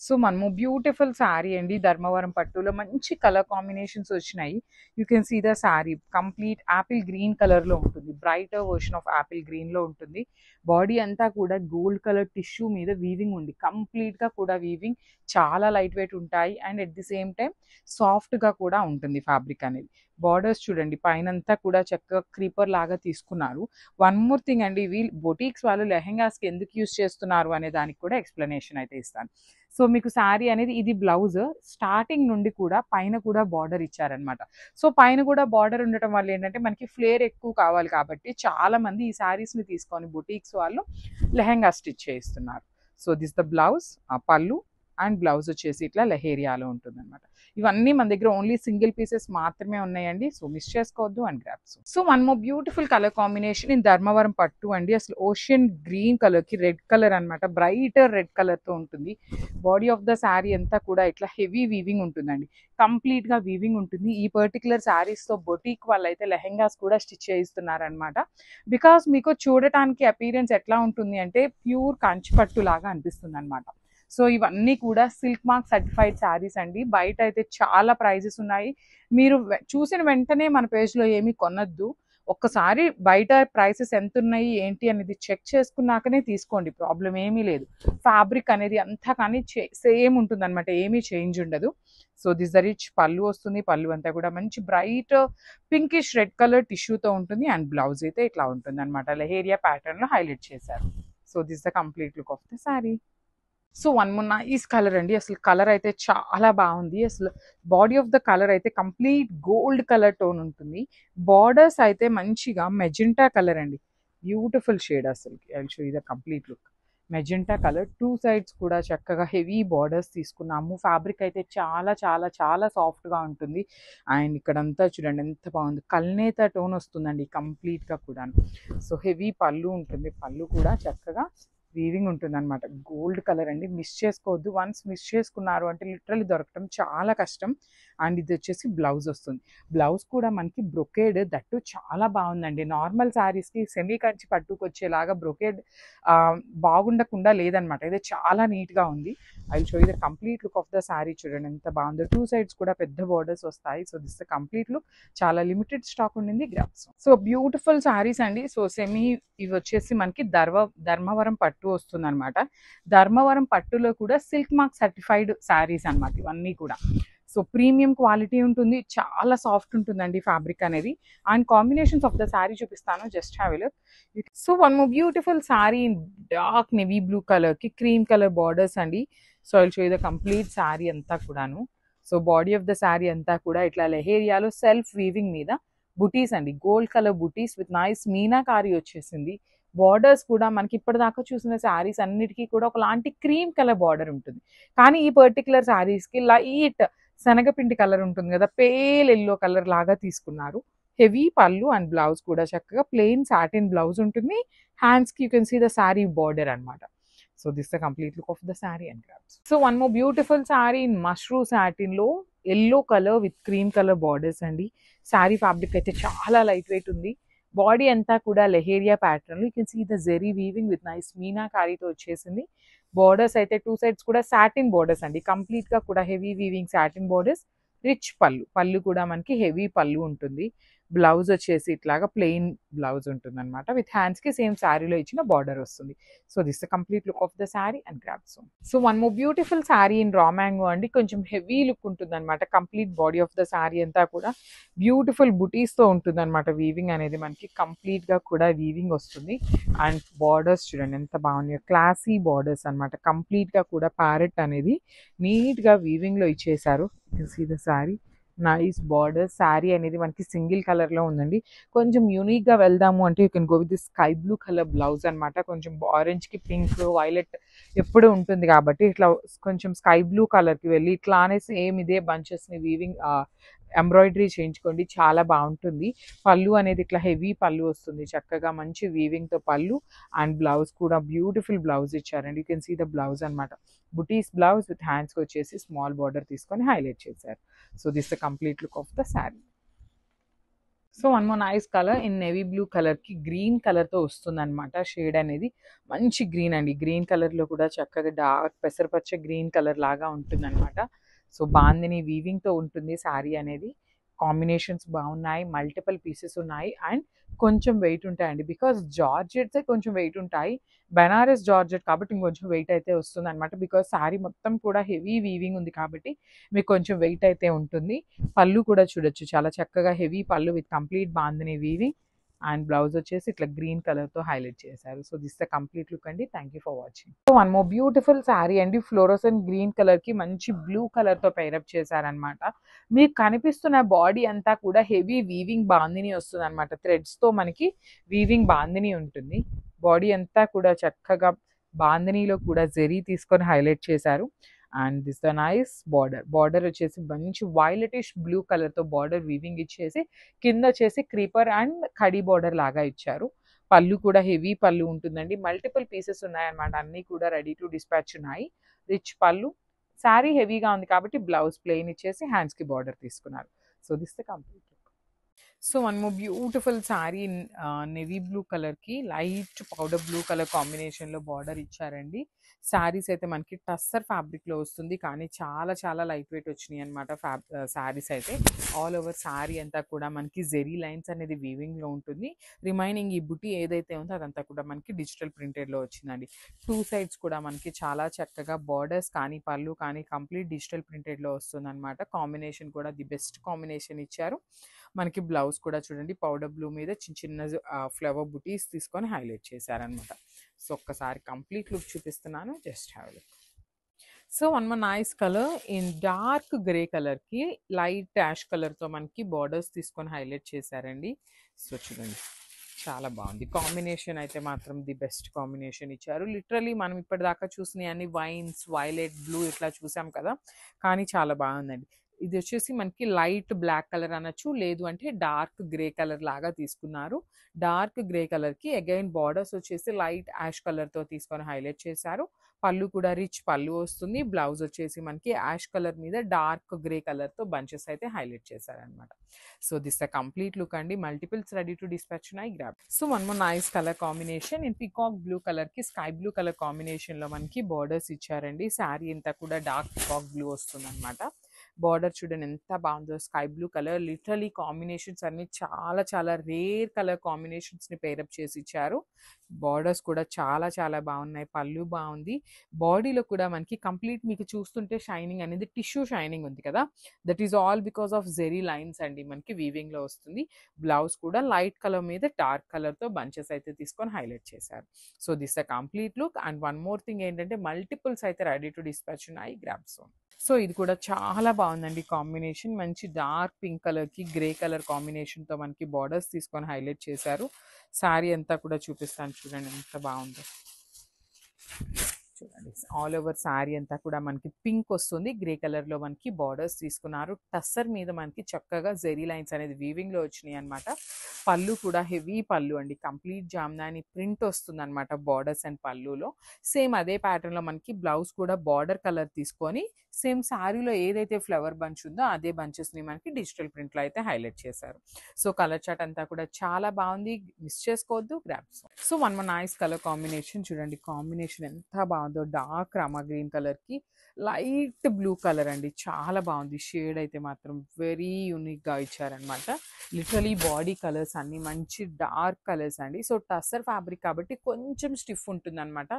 So మనము beautiful sari అండి, ధర్మవరం పట్టులో మంచి కలర్ కాంబినేషన్స్ వచ్చినాయి. You can see the sari complete apple green కలర్లో ఉంటుంది, బ్రైటర్ వర్షన్ ఆఫ్ యాపిల్ గ్రీన్లో ఉంటుంది. బాడీ అంతా కూడా గోల్డ్ కలర్ టిష్యూ మీద వీవింగ్ ఉంది, కంప్లీట్గా కూడా వీవింగ్. చాలా లైట్ వెయిట్ ఉంటాయి and at the same time సాఫ్ట్గా కూడా ఉంటుంది ఫ్యాబ్రిక్ అనేది. బార్డర్స్ చూడండి, పైనంతా కూడా చక్కగా క్రీపర్ లాగా తీసుకున్నారు. వన్ మోర్ థింగ్ అండి, వీళ్ళు బొటీక్స్ వాళ్ళు లెహెంగాస్కి ఎందుకు యూస్ చేస్తున్నారు అనే దానికి కూడా ఎక్స్ప్లెనేషన్ అయితే ఇస్తాను. సో మీకు శారీ అనేది ఇది బ్లౌజ్, స్టార్టింగ్ నుండి కూడా పైన కూడా బార్డర్ ఇచ్చారనమాట. సో పైన కూడా బార్డర్ ఉండటం వల్ల ఏంటంటే మనకి ఫ్లేర్ ఎక్కువ కావాలి కాబట్టి చాలా మంది ఈ శారీస్ని తీసుకొని బొటీక్స్ వాళ్ళు లెహెంగా స్టిచ్ చేయిస్తున్నారు. సో దిస్ ద బ్లౌజ్, పళ్ళు అండ్ బ్లౌజ్ వచ్చేసి ఇట్లా లెహేరియాలో ఉంటుంది అనమాట. ఇవన్నీ మన దగ్గర ఓన్లీ సింగిల్ పీసెస్ మాత్రమే ఉన్నాయండి, సో మిస్ చేసుకోవద్దు and grabs. So one more beautiful colour combination in Dharmavaram పట్టు అండి. అసలు ఓషియన్ గ్రీన్ కలర్ కి రెడ్ కలర్ అనమాట, బ్రైటర్ రెడ్ కలర్ తో ఉంటుంది. బాడీ ఆఫ్ ద శారీ అంతా కూడా ఇట్లా హెవీ వీవింగ్ ఉంటుందండి, కంప్లీట్ గా వీవింగ్ ఉంటుంది. ఈ పర్టికులర్ శారీస్ తో బొటీక్ వాళ్ళు అయితే లెహెంగాస్ కూడా స్టిచ్ చేయిస్తున్నారనమాట. బికాస్ మీకు చూడటానికి అపీరెన్స్ ఎట్లా ఉంటుంది అంటే ప్యూర్ కంచి పట్టు లాగా అనిపిస్తుంది అనమాట. సో ఇవన్నీ కూడా సిల్క్ మార్క్ సర్టిఫైడ్ శారీస్ అండి. బయట అయితే చాలా ప్రైజెస్ ఉన్నాయి, మీరు చూసిన వెంటనే మన పేజ్లో ఏమీ కొనొద్దు. ఒక్కసారి బయట ప్రైసెస్ ఎంత ఉన్నాయి ఏంటి అనేది చెక్ చేసుకున్నాకనే తీసుకోండి, ప్రాబ్లం ఏమీ లేదు. ఫ్యాబ్రిక్ అనేది అంతా కానీ సేమ్ ఉంటుంది అనమాట, ఏమీ చేంజ్ ఉండదు. సో దిస్ ద రిచ్ పళ్ళు వస్తుంది, పళ్ళు అంతా కూడా మంచి బ్రైట్ పింకిష్ రెడ్ కలర్ టిష్యూతో ఉంటుంది అండ్ బ్లౌజ్ అయితే ఇట్లా ఉంటుంది అనమాట, లెహేరియా ప్యాటర్న్లో హైలైట్ చేశారు. So this the complete look of the sari. So one more nice colour అండి, అసలు కలర్ అయితే చాలా బాగుంది. అసలు బాడీ ఆఫ్ ద కలర్ అయితే కంప్లీట్ గోల్డ్ కలర్ టోన్ ఉంటుంది. బార్డర్స్ అయితే మంచిగా మెజెంటా కలర్ అండి, బ్యూటిఫుల్ షేడ్. అసలు I show you the complete look. Magenta colour, two sides కూడా చక్కగా హెవీ బార్డర్స్ తీసుకున్నాము. ఫ్యాబ్రిక్ అయితే చాలా చాలా చాలా సాఫ్ట్గా ఉంటుంది. అండ్ ఇక్కడంతా చూడండి ఎంత బాగుంది, కల్నేత టోన్ వస్తుందండి కంప్లీట్గా కూడా. సో హెవీ పళ్ళు ఉంటుంది, పళ్ళు కూడా చక్కగా వీవింగ్ ఉంటుంది అనమాట, గోల్డ్ కలర్ అండి. మిస్ చేసుకోవద్దు, వన్స్ మిస్ చేసుకున్నారు అంటే లిటరల్లీ దొరకడం చాలా కష్టం. అండ్ ఇది వచ్చేసి బ్లౌజ్ వస్తుంది, బ్లౌజ్ కూడా మనకి బ్రొకేడ్, దట్టు చాలా బాగుందండి. నార్మల్ శారీస్కి సెమీ కంచి పట్టుకు వచ్చేలాగా బ్రొకేడ్ బాగుండకుండా లేదనమాట, ఇది చాలా నీట్గా ఉంది. I will show you the complete look of the sari. చూడండి ఎంత బాగుందో, టూ సైడ్స్ కూడా పెద్ద బార్డర్స్ వస్తాయి. So this the complete look, చాలా లిమిటెడ్ స్టాక్ ఉండింది, గ్రాబ్స్. సో బ్యూటిఫుల్ శారీస్ అండి. సో సెమీ ఇవి వచ్చేసి మనకి ధర్మవరం పట్టు వస్తుంది అనమాట. ధర్మవరం పట్టులో కూడా సిల్క్ మార్క్ సర్టిఫైడ్ శారీస్ అనమాట ఇవన్నీ కూడా. సో ప్రీమియం క్వాలిటీ ఉంటుంది, చాలా సాఫ్ట్ ఉంటుందండి ఫ్యాబ్రిక్ అనేది. And combinations of the sari చూపిస్తాను, just have a look. So one more beautiful sari in dark navy blue colour కి క్రీమ్ కలర్ బార్డర్స్ అండి. So I'll show you the complete sari అంతా కూడాను. So body of the sari అంతా కూడా ఇట్లా లెహేరియాలో సెల్ఫ్ వీవింగ్ మీద బుటీస్ అండి, గోల్డ్ కలర్ బుటీస్ విత్ నైస్ మీనాకారి వచ్చేసింది. బార్డర్స్ కూడా మనకి ఇప్పటిదాకా చూసిన శారీస్ అన్నిటికీ కూడా ఒకలాంటి క్రీమ్ కలర్ బార్డర్ ఉంటుంది, కానీ ఈ పర్టికులర్ శారీస్కి లైట్ శనగపిండి కలర్ ఉంటుంది కదా, పేల్ ఎల్లో కలర్ లాగా తీసుకున్నారు. హెవీ పళ్ళు అండ్ బ్లౌజ్ కూడా చక్కగా ప్లెయిన్ సాటిన్ బ్లౌజ్ ఉంటుంది. హ్యాండ్స్కి you can see the sari border అనమాట. So this the complete look of the sari and grabs. So one more beautiful sari in mashru satin లో yellow colour with cream colour borders అండి. Sari fabric అయితే చాలా light weight ఉంది. Body అంతా కూడా leheriya pattern, you can see the zari weaving with nice మీనాకారీతో వచ్చేసింది. Borders అయితే టూ సైడ్స్ కూడా సాటిన్ బార్డర్స్ అండి, కంప్లీట్ గా కూడా heavy weaving satin borders. Rich pallu, pallu కూడా మనకి హెవీ పళ్ళు ఉంటుంది. బ్లౌజ్ వచ్చేసి ఇట్లాగా ప్లెయిన్ బ్లౌజ్ ఉంటుంది అనమాట, విత్ హ్యాండ్స్ కి సేమ్ శారీలో ఇచ్చిన బార్డర్ వస్తుంది. So this the complete look of the sari and grabs. So one more beautiful sari in raw mango అండి, కొంచెం హెవీ లుక్ ఉంటుంది అనమాట. Complete body of the sari అంతా కూడా బ్యూటిఫుల్ బుటీస్ తో ఉంటుంది అనమాట. వీవింగ్ అనేది మనకి కంప్లీట్ గా కూడా వీవింగ్ వస్తుంది. అండ్ బార్డర్స్ చూడండి ఎంత బాగున్నాయో, క్లాసీ బార్డర్స్ అనమాట. కంప్లీట్ గా కూడా ప్యారెట్ అనేది నీట్ గా వీవింగ్ లో ఇచ్చేసారు. See the sari, nice border. Sari అనేది మనకి సింగిల్ కలర్ లో ఉందండి. కొంచెం యూనిక్ గా వెళ్దాము అంటే you can go with this sky blue colour blouse అనమాట. కొంచెం ఆరెంజ్ కి పింక్ వైలెట్ ఎప్పుడు ఉంటుంది కాబట్టి ఇట్లా కొంచెం స్కై బ్లూ కలర్ కి వెళ్ళి ఇట్లానే సేమ్ ఇదే బంచెస్ ని వీవింగ్ ఎంబ్రాయిడరీ చేయించుకోండి, చాలా బాగుంటుంది. పళ్ళు అనేది ఇట్లా హెవీ పళ్ళు వస్తుంది, చక్కగా మంచి వీవింగ్ తో పళ్ళు. అండ్ బ్లౌజ్ కూడా బ్యూటిఫుల్ బ్లౌజ్ ఇచ్చారండి, you can see the blouse అనమాట. బుటీస్ బ్లౌజ్ విత్ హ్యాండ్స్ వచ్చేసి స్మాల్ బార్డర్ తీసుకొని హైలైట్ చేశారు. So this the complete look of the sari. So one more nice colour in navy blue కలర్కి green కలర్తో వస్తుంది అనమాట. షేడ్ అనేది మంచి గ్రీన్ అండి. గ్రీన్ కలర్లో కూడా చక్కగా డార్క్ పెసరపచ్చ గ్రీన్ కలర్ లాగా ఉంటుంది అనమాట. సో బాందిని వీవింగ్తో ఉంటుంది శారీ అనేది. కాంబినేషన్స్ బాగున్నాయి, మల్టిపుల్ పీసెస్ ఉన్నాయి అండ్ కొంచెం వెయిట్ ఉంటాయండి. బికాస్ జార్జెట్సే కొంచెం వెయిట్ ఉంటాయి. బెనారస్ జార్జెట్ కాబట్టి ఇంకొంచెం వెయిట్ అయితే వస్తుంది అనమాట. బికాస్ శారీ మొత్తం కూడా హెవీ వీవింగ్ ఉంది కాబట్టి మీకు కొంచెం వెయిట్ అయితే ఉంటుంది. పళ్ళు కూడా చూడొచ్చు, చాలా చక్కగా heavy pallu with complete bandhani weaving and blouse వచ్చేసి ఇట్లా గ్రీన్ కలర్తో హైలైట్ చేశారు. So this the complete look అండి. Thank you for watching. So one more beautiful sari అండి. ఫ్లోరోసెంట్ గ్రీన్ కలర్కి మంచి బ్లూ కలర్తో పైరప్ చేశారనమాట. మీకు కనిపిస్తున్న బాడీ అంతా కూడా హెవీ వీవింగ్ బాందిని వస్తుంది అనమాట. థ్రెడ్స్తో మనకి వీవింగ్ బాందిని ఉంటుంది. బాడీ అంతా కూడా చక్కగా బాందినీలో కూడా జెరీ తీసుకొని హైలైట్ చేశారు. And this the nice border వచ్చేసి మంచి వైలెటిష్ బ్లూ కలర్తో బార్డర్ వీవింగ్ ఇచ్చేసి కింద వచ్చేసి క్రీపర్ అండ్ కడీ బార్డర్ లాగా ఇచ్చారు. పళ్ళు కూడా హెవీ పళ్ళు ఉంటుందండి. మల్టిపుల్ పీసెస్ ఉన్నాయన్నమాట. అన్నీ కూడా రెడీ టు డిస్పాచ్ ఉన్నాయి. రిచ్ పళ్ళు. శారీ హెవీగా ఉంది కాబట్టి బ్లౌజ్ ప్లెయిన్ ఇచ్చేసి హ్యాండ్స్కి బార్డర్ తీసుకున్నారు. So this the complete. So one more beautiful sari navy blue కలర్కి లైట్ పౌడర్ బ్లూ కలర్ కాంబినేషన్లో బార్డర్ ఇచ్చారండి. శారీస్ అయితే మనకి టస్సర్ ఫ్యాబ్రిక్లో వస్తుంది కానీ చాలా చాలా లైట్ వెయిట్ వచ్చినాయి అనమాట. శారీస్ అయితే ఆల్ ఓవర్ శారీ అంతా కూడా మనకి జెరీ లైన్స్ అనేది వీవింగ్లో ఉంటుంది. రిమైనింగ్ ఈ బుటీ ఏదైతే ఉందో అదంతా కూడా మనకి డిజిటల్ ప్రింటెడ్లో వచ్చిందండి. టూ సైడ్స్ కూడా మనకి చాలా చక్కగా బార్డర్స్ కానీ పళ్ళు కానీ కంప్లీట్ డిజిటల్ ప్రింటెడ్లో వస్తుంది అనమాట. కాంబినేషన్ కూడా ది బెస్ట్ కాంబినేషన్ ఇచ్చారు. మనకి బ్లౌజ్ కూడా చూడండి పౌడర్ బ్లూ మీద చిన్న చిన్న ఫ్లవర్ బుటీస్ తీసుకొని హైలైట్ చేశారనమాట. సో ఒక్కసారి కంప్లీట్ లుక్ చూపిస్తున్నాను. Just have look. So one more nice colour in dark grey కలర్కి లైట్ యాష్ కలర్తో మనకి బార్డర్స్ తీసుకొని హైలైట్ చేశారండి. సో చూడండి చాలా బాగుంది. కాంబినేషన్ అయితే మాత్రం ది బెస్ట్ కాంబినేషన్ ఇచ్చారు. లిటరలీ మనం ఇప్పటిదాకా చూసినవి అన్ని వైన్స్, వైలెట్, బ్లూ ఇట్లా చూసాం కదా, కానీ చాలా బాగుందండి. ఇది వచ్చేసి మనకి లైట్ బ్లాక్ కలర్ అనొచ్చు, లేదు అంటే డార్క్ గ్రే కలర్ లాగా తీసుకున్నారు. డార్క్ గ్రే కలర్కి అగైన్ బార్డర్స్ వచ్చేసి లైట్ యాష్ కలర్తో తీసుకొని హైలైట్ చేశారు. పళ్ళు కూడా రిచ్ పళ్ళు వస్తుంది. బ్లౌజ్ వచ్చేసి మనకి యాష్ కలర్ మీద డార్క్ గ్రే కలర్తో బంచెస్ అయితే హైలైట్ చేశారనమాట. So this the complete look అండి. మల్టిపుల్స్ రెడీ టు డిస్పాచ్ ఉన్నాయి. Grab. So one more nice colour combination in peacock blue కలర్కి స్కై బ్లూ కలర్ కాంబినేషన్లో మనకి బార్డర్స్ ఇచ్చారండి. శారీ అంతా కూడా డార్క్ పికాక్ బ్లూ వస్తుంది అనమాట. బార్డర్ చూడండి ఎంత బాగుందో. Sky blue colour. Literally combinations అన్ని చాలా చాలా రేర్ కలర్ కాంబినేషన్స్ని పేరప్ చేసి ఇచ్చారు. బార్డర్స్ కూడా చాలా చాలా బాగున్నాయి. పళ్ళు బాగుంది. బాడీలో కూడా మనకి కంప్లీట్ మీకు చూస్తుంటే షైనింగ్ అనేది టిష్యూ షైనింగ్ ఉంది కదా, that is all because of zari lines అండి. మనకి వీవింగ్లో వస్తుంది. బ్లౌజ్ కూడా లైట్ కలర్ మీద డార్క్ కలర్తో బంచెస్ అయితే తీసుకొని హైలైట్ చేశారు. So this the complete look. And one more thing ఏంటంటే మల్టిపుల్స్ అయితే రెడీ టు డిస్పాచ్ ఉన్నాయి. Grab soon. సో ఇది కూడా చాలా బాగుందండి కాంబినేషన్. మంచి డార్క్ పింక్ కలర్కి గ్రే కలర్ కాంబినేషన్తో మనకి బార్డర్స్ తీసుకొని హైలైట్ చేశారు. శారీ అంతా కూడా చూపిస్తాను చూడండి ఎంత బాగుందో. చూడండి ఆల్ ఓవర్ శారీ అంతా కూడా మనకి పింక్ వస్తుంది. గ్రే కలర్లో మనకి బార్డర్స్ తీసుకున్నారు. టస్సర్ మీద మనకి చక్కగా జెరీ లైన్స్ అనేది వీవింగ్లో వచ్చినాయి అనమాట. పళ్ళు కూడా హెవీ పళ్ళు అండి. కంప్లీట్ జామ్దాని ప్రింట్ వస్తుంది అనమాట బార్డర్స్ అండ్ పళ్ళులో. సేమ్ అదే ప్యాటర్న్లో మనకి బ్లౌజ్ కూడా బార్డర్ కలర్ తీసుకొని సేమ్ శారీలో ఏదైతే ఫ్లవర్ బంచ్ ఉందో అదే బంచెస్ని మనకి డిజిటల్ ప్రింట్లో అయితే హైలైట్ చేశారు. సో కలర్ చార్ట్ అంతా కూడా చాలా బాగుంది. మిస్ చేసుకోవద్దు. Grabs. So one more nice colour combination చూడండి. కాంబినేషన్ ఎంత బాగుందో. డార్క్ రామా గ్రీన్ కలర్కి లైట్ బ్లూ కలర్ అండి. చాలా బాగుంది. షేడ్ అయితే మాత్రం వెరీ యూనిక్గా ఇచ్చారనమాట. లిటరలీ బాడీ కలర్స్ అన్ని మంచి డార్క్ కలర్స్ అండి. సో టస్సర్ ఫ్యాబ్రిక్ కాబట్టి కొంచెం స్టిఫ్ ఉంటుంది అనమాట.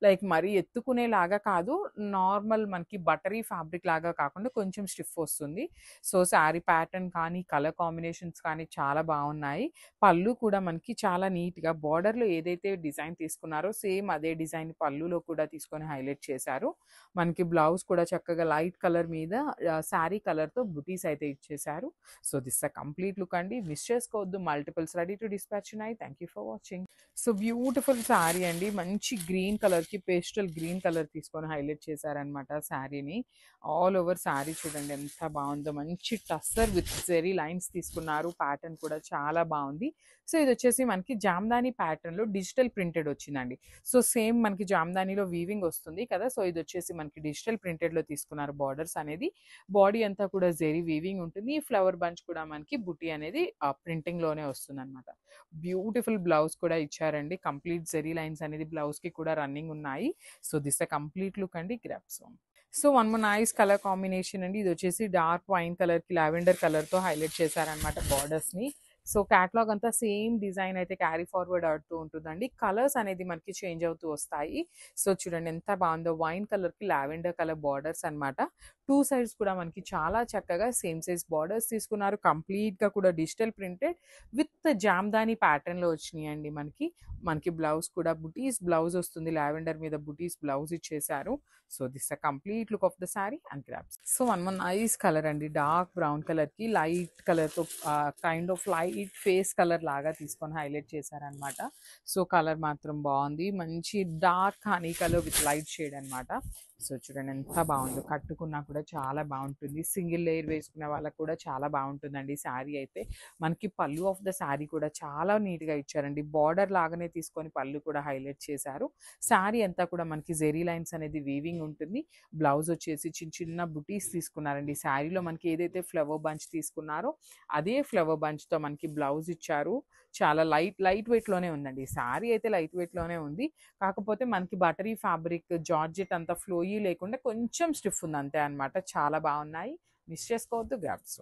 లైక్ మరీ ఎత్తుకునేలాగా కాదు, నార్మల్ మనకి బటరీ ఫ్యాబ్రిక్ లాగా కాకుండా కొంచెం స్టిఫ్ వస్తుంది. సో శారీ ప్యాటర్న్ కానీ కలర్ కాంబినేషన్స్ కానీ చాలా బాగున్నాయి. పళ్ళు కూడా మనకి చాలా నీట్గా బార్డర్లో ఏదైతే డిజైన్ తీసుకున్నారో సేమ్ అదే డిజైన్ పళ్ళులో కూడా తీసుకొని హైలైట్ చేశారు. మనకి బ్లౌజ్ కూడా చక్కగా లైట్ కలర్ మీద శారీ కలర్తో బుటీస్ అయితే ఇచ్చేశారు. So this a complete look అండి. మిస్ చేసుకోవద్దు. మల్టిపుల్స్ రెడీ టు డిస్పాచ్ ఉన్నాయి. Thank you for watching. So beautiful sari అండి. మంచి గ్రీన్ కలర్కి పేస్టల్ గ్రీన్ కలర్ తీసుకొని హైలైట్ చేశారనమాట శారీని. ఆల్ ఓవర్ శారీ చూడండి ఎంత బాగుందో. మంచి టస్సర్ విత్ జెరీ లైన్స్ తీసుకున్నారు. ప్యాటర్న్ కూడా చాలా బాగుంది. సో ఇది వచ్చేసి మనకి జామ్దాని ప్యాటర్న్లో డిజిటల్ ప్రింటెడ్ వచ్చిందండి. సో సేమ్ మనకి జామ్దానిలో వీవింగ్ వస్తుంది కదా, సో ఇది వచ్చేసి మనకి డిజిటల్ డిజిటల్ ప్రింటెడ్లో తీసుకున్నారు బార్డర్స్ అనేది. బాడీ అంతా కూడా జెరీ వీవింగ్ ఉంటుంది. ఈ ఫ్లవర్ బంచ్ కూడా మనకి బుటీ అనేది ప్రింటింగ్లోనే వస్తుంది అనమాట. బ్యూటిఫుల్ బ్లౌజ్ కూడా ఇచ్చారండి. కంప్లీట్ జెరీ లైన్స్ అనేది బ్లౌజ్కి కూడా రన్నింగ్ ఉన్నాయి. So this a complete look అండి. Grabs. So one more nice colour combination అండి. ఇది వచ్చేసి డార్క్ వైన్ కలర్కి లావెండర్ కలర్తో హైలైట్ చేశారనమాట బార్డర్స్ని. సో క్యాటలాగ్ అంతా సేమ్ డిజైన్ అయితే క్యారీ ఫార్వర్డ్ అవుతూ ఉంటుందండి. కలర్స్ అనేది మనకి చేంజ్ అవుతూ వస్తాయి. సో చూడండి ఎంత బాగుందో, వైన్ కలర్కి లావెండర్ కలర్ బార్డర్స్ అనమాట. టూ సైడ్స్ కూడా మనకి చాలా చక్కగా సేమ్ సైజ్ బార్డర్స్ తీసుకున్నారు. కంప్లీట్గా కూడా డిజిటల్ ప్రింటెడ్ విత్ జామ్దాని ప్యాటర్న్లో వచ్చినాయండి. మనకి బ్లౌజ్ కూడా బుటీస్ బ్లౌజ్ వస్తుంది. లావెండర్ మీద బుటీస్ బ్లౌజ్ ఇచ్చేసారు. So this a complete look of the sari and grasp. So one nice colour అండి. డార్క్ బ్రౌన్ కలర్కి లైట్ కలర్తో kind of light face colour లాగా తీసుకొని హైలైట్ చేశారనమాట. సో కలర్ మాత్రం బాగుంది. మంచి dark honey colour with light shade అనమాట. సో చూడండి ఎంత బాగుందో, కట్టుకున్నా కూడా చాలా బాగుంటుంది. సింగిల్ లేయర్ వేసుకునే వాళ్ళకి కూడా చాలా బాగుంటుందండి శారీ అయితే. మనకి పళ్ళు ఆఫ్ ద శారీ కూడా చాలా నీట్గా ఇచ్చారండి. బార్డర్ లాగానే తీసుకొని పళ్ళు కూడా హైలైట్ చేశారు. శారీ అంతా కూడా మనకి జెరీ లైన్స్ అనేది వీవింగ్ ఉంటుంది. బ్లౌజ్ వచ్చేసి చిన్న చిన్న బుటీస్ తీసుకున్నారండి. శారీలో మనకి ఏదైతే ఫ్లవర్ బంచ్ తీసుకున్నారో అదే ఫ్లవర్ బంచ్తో మనకి బ్లౌజ్ ఇచ్చారు. చాలా లైట్ వెయిట్లోనే ఉందండి. శారీ అయితే లైట్ వెయిట్లోనే ఉంది. కాకపోతే మనకి బటరీ ఫ్యాబ్రిక్ జార్జెట్ అంతా ఫ్లోయీ లేకుండా కొంచెం స్టిఫ్ ఉంది అంతే అనమాట. చాలా బాగున్నాయి. మిస్ చేసుకోవద్దు. గ్రాప్స్.